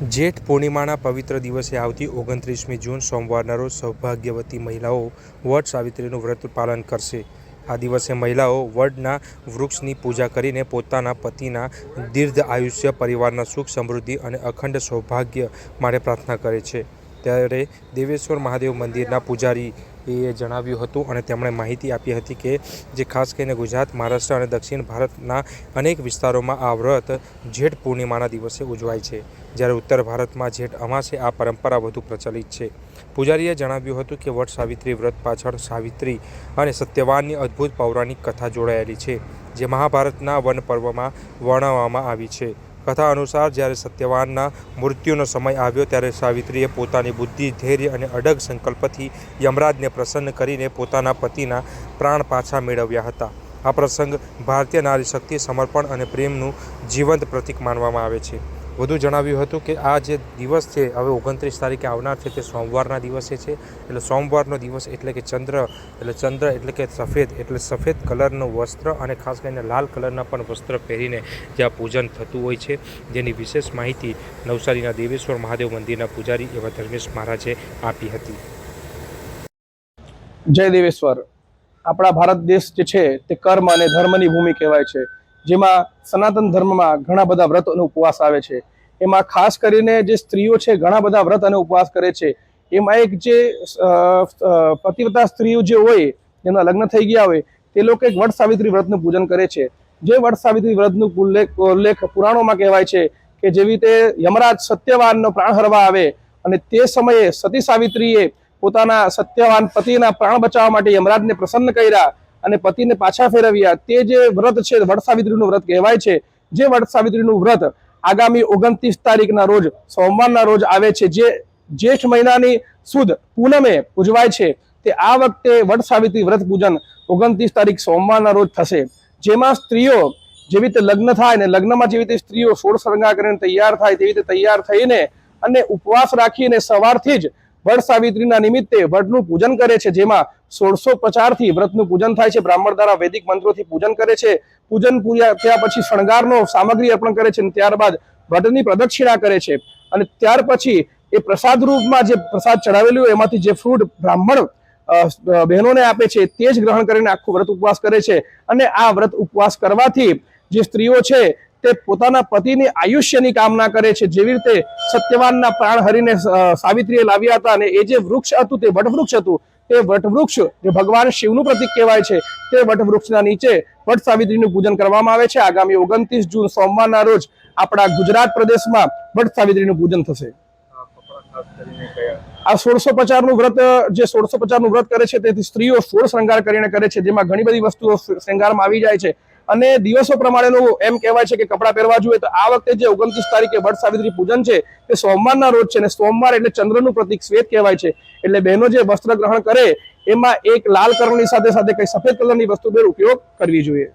જેઠ પૂર્ણિમાના પવિત્ર દિવસે આવતી 29મી જૂન સોમવારના રોજ સૌભાગ્યવતી મહિલાઓ વડ સાવિત્રીનું વ્રત પાલન કરશે। આ દિવસે મહિલાઓ વડના વૃક્ષની પૂજા કરીને પોતાના પતિના દીર્ઘ આયુષ્ય, પરિવારના સુખ સમૃદ્ધિ અને અખંડ સૌભાગ્ય માટે પ્રાર્થના કરે છે। ત્યારે દેવેશ્વર મહાદેવ મંદિરના પૂજારીએ જણાવ્યું હતું અને તેમણે માહિતી આપી હતી કે જે ખાસ કરીને ગુજરાત, મહારાષ્ટ્ર અને દક્ષિણ ભારતના અનેક વિસ્તારોમાં આ વ્રત જેઠ પૂર્ણિમાના દિવસે ઉજવાય છે, જ્યારે ઉત્તર ભારતમાં જેઠ અમાસે આ પરંપરા વધુ પ્રચલિત છે। પૂજારીએ જણાવ્યું હતું કે વડ સાવિત્રી વ્રત પાછળ સાવિત્રી અને સત્યવાનની અદ્ભુત પૌરાણિક કથા જોડાયેલી છે, જે મહાભારતના વન પર્વમાં વર્ણવવામાં આવી છે। કથા અનુસાર જ્યારે સત્યવાનના મૃત્યુનો સમય આવ્યો ત્યારે સાવિત્રીએ પોતાની બુદ્ધિ, ધૈર્ય અને અડગ સંકલ્પથી યમરાજને પ્રસન્ન કરીને પોતાના પતિના પ્રાણ પાછા મેળવ્યા હતા। આ પ્રસંગ ભારતીય નારી શક્તિ, સમર્પણ અને પ્રેમનું જીવંત પ્રતીક માનવામાં આવે છે। વધુ જણાવ્યું હતું કે આ જે દિવસ છે હવે 29 તારીખે આવનાર છે તે સોમવારના દિવસે છે। એટલે સોમવારનો દિવસ એટલે કે ચંદ્ર એટલે કે સફેદ કલરનું વસ્ત્ર અને ખાસ કરીને લાલ કલરના પણ વસ્ત્ર પહેરીને જ્યાં પૂજન થતું હોય છે, જેની વિશેષ માહિતી નવસારીના દેવેશ્વર મહાદેવ મંદિરના પૂજારી એવા ધર્મેશ મહારાજે આપી હતી। જય દેવેશ્વર। આપણા ભારત દેશ જે છે તે કર્મ અને ધર્મની ભૂમિ કહેવાય છે, જેમાં સનાતન ધર્મમાં ઘણા બધા વ્રત અને ઉપવાસ આવે છે। એમાં ખાસ કરીને જે સ્ત્રીઓ છે ઘણા બધા વ્રત અને ઉપવાસ કરે છે। એમાં એક જે પતિવ્રતા સ્ત્રીઓ જે હોય, જેના લગ્ન થઈ ગયા હોય, તે લોકો એક વડ સાવિત્રી વ્રતનું પૂજન કરે છે। જે વડ સાવિત્રી વ્રતનું ઉલ્લેખ પુરાણોમાં કહેવાય છે કે જેવી રીતે યમરાજ સત્યવાનનો પ્રાણ હરવા આવે અને તે સમયે સતી સાવિત્રીએ પોતાના સત્યવાન પતિના પ્રાણ બચાવવા માટે યમરાજને પ્રસન્ન કર્યા અને પતિને પાછા ફેરવ્યા। તે જે વ્રત છે વડ સાવિત્રીનું વ્રત કહેવાય છે। જે વડ સાવિત્રીનું વ્રત આગામી 29 તારીખના રોજ સોમવારના રોજ આવે છે, જે જેઠ મહિનાની સુદ પૂનમે ઉજવાય છે। તે આ વખતે વડ સાવિત્રી વ્રત પૂજન 29 તારીખ સોમવારના રોજ થશે, જેમાં સ્ત્રીઓ જેવી રીતે લગ્ન થાય ને લગ્નમાં જેવી રીતે સ્ત્રીઓ સોળ શૃંગાર કરીને તૈયાર થાય તેવી રીતે તૈયાર થઈને અને ઉપવાસ રાખીને સવારથી જ વડ સાવિત્રીના નિમિત્તે વડનું પૂજન કરે છે, જેમાં 1650 થી વ્રતનું પૂજન થાય છે। બ્રાહ્મણ દ્વારા વૈદિક મંત્રોથી પૂજન કરે છે। પૂજન પૂર્યા ત્યાં પછી શણગારનો સામગ્રી અર્પણ કરે છે અને ત્યારબાદ વડની પ્રદક્ષિણા કરે છે અને ત્યાર પછી એ પ્રસાદ રૂપમાં જે પ્રસાદ ચડાવેલું હોય એમાંથી જે ફ્રૂટ બ્રાહ્મણ બહેનોને આપે છે તે જ ગ્રહણ કરીને આખું વ્રત ઉપવાસ કરે છે। અને આ વ્રત ઉપવાસ કરવાથી જે સ્ત્રીઓ છે તે પોતાના પતિની આયુષ્યની કામના કરે છે। જેવી રીતે સત્યવાનના પ્રાણ હરીને સાવિત્રીએ લાવ્યા હતા અને એ જે વૃક્ષ હતું તે વટવૃક્ષ હતું, તે વટવૃક્ષ જે ભગવાન શિવનું પ્રતીક કહેવાય છે, તે વટવૃક્ષના નીચે વડ સાવિત્રીનું પૂજન કરવામાં આવે છે। આગામી 29 જૂન સોમવારના રોજ આપણા ગુજરાત પ્રદેશમાં વડ સાવિત્રીનું પૂજન થશે। આ 1650 નું વ્રત જે 1650 નું વ્રત કરે છે તેથી સ્ત્રીઓ સોળ શૃંગાર કરીને કરે છે, જેમાં ઘણી બધી વસ્તુઓ શૃંગારમાં આવી જાય છે અને દિવસો પ્રમાણેનું એમ કહેવાય છે કે કપડાં પહેરવા જોઈએ। તો આ વખતે જે 29 તારીખે વડ સાવિત્રી પૂજન છે તે સોમવારના રોજ છે અને સોમવાર એટલે ચંદ્રનું પ્રતીક શ્વેત કહેવાય છે। એટલે બહેનો જે વસ્ત્ર ગ્રહણ કરે એમાં એક લાલ કલરની સાથે સાથે કઈ સફેદ કલરની વસ્તુ ઉપયોગ કરવી જોઈએ।